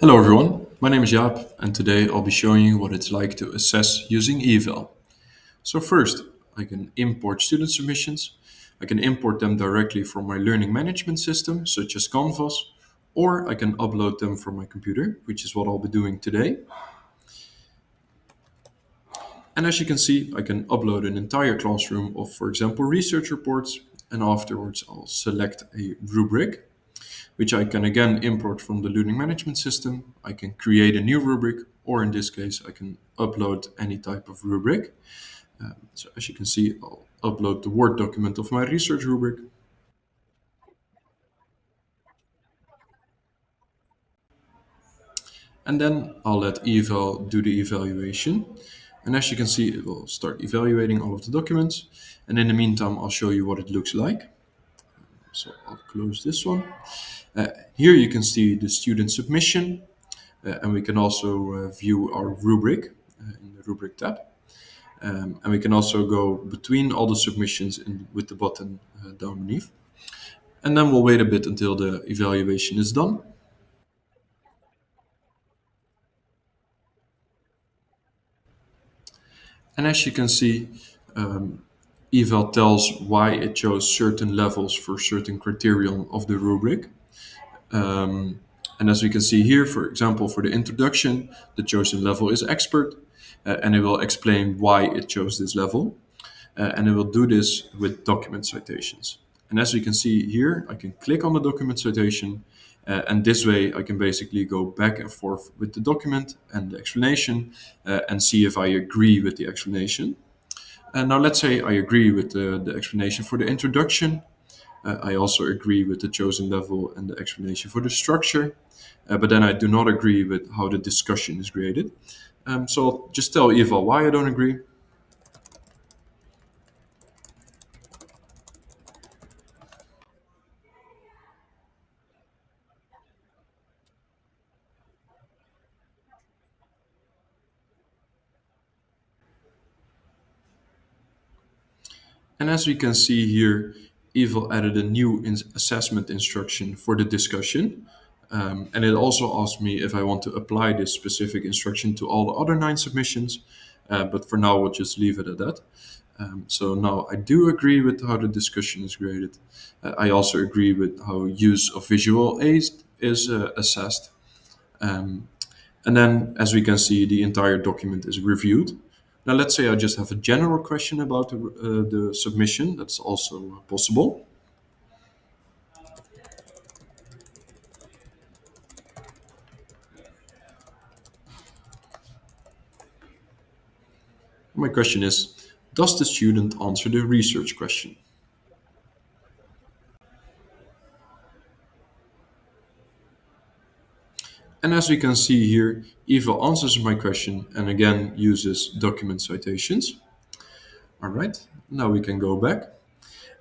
Hello everyone, my name is Jaap and today I'll be showing you what it's like to assess using Eval. So first, I can import student submissions. I can import them directly from my learning management system, such as Canvas, or I can upload them from my computer, which is what I'll be doing today. And as you can see, I can upload an entire classroom of, for example, research reports, and afterwards I'll select a rubric which I can again import from the learning management system. I can create a new rubric, or in this case, I can upload any type of rubric. So as you can see, I'll upload the Word document of my research rubric. And then I'll let Eval do the evaluation. And as you can see, it will start evaluating all of the documents. And in the meantime, I'll show you what it looks like. So I'll close this one. Here you can see the student submission, and we can also view our rubric in the rubric tab. And we can also go between all the submissions with the button down beneath. And then we'll wait a bit until the evaluation is done. And as you can see, Eval tells why it chose certain levels for certain criterion of the rubric. And as we can see here, for example, for the introduction, the chosen level is expert, and it will explain why it chose this level. And it will do this with document citations. And as we can see here, I can click on the document citation, and this way I can basically go back and forth with the document and the explanation and see if I agree with the explanation. And now let's say I agree with the explanation for the introduction. I also agree with the chosen level and the explanation for the structure, but then I do not agree with how the discussion is graded. So I'll just tell Eval why I don't agree. And as we can see here, Eval added a new assessment instruction for the discussion. And it also asked me if I want to apply this specific instruction to all the other 9 submissions. But for now, we'll just leave it at that. So now I do agree with how the discussion is graded. I also agree with how use of visual aids is assessed. And then, as we can see, the entire document is reviewed. Now, let's say I just have a general question about the submission. That's also possible. My question is, does the student answer the research question? And as we can see here, Eva answers my question and again uses document citations. All right, now we can go back.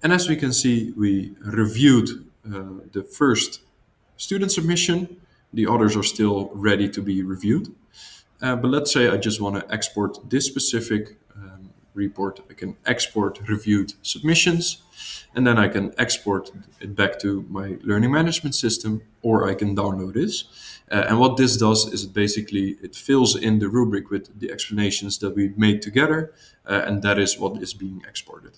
And as we can see, we reviewed the first student submission. The others are still ready to be reviewed. But let's say I just want to export this specific report. I can export reviewed submissions, and then I can export it back to my learning management system, or I can download this. And what this does is it fills in the rubric with the explanations that we made together, and that is what is being exported.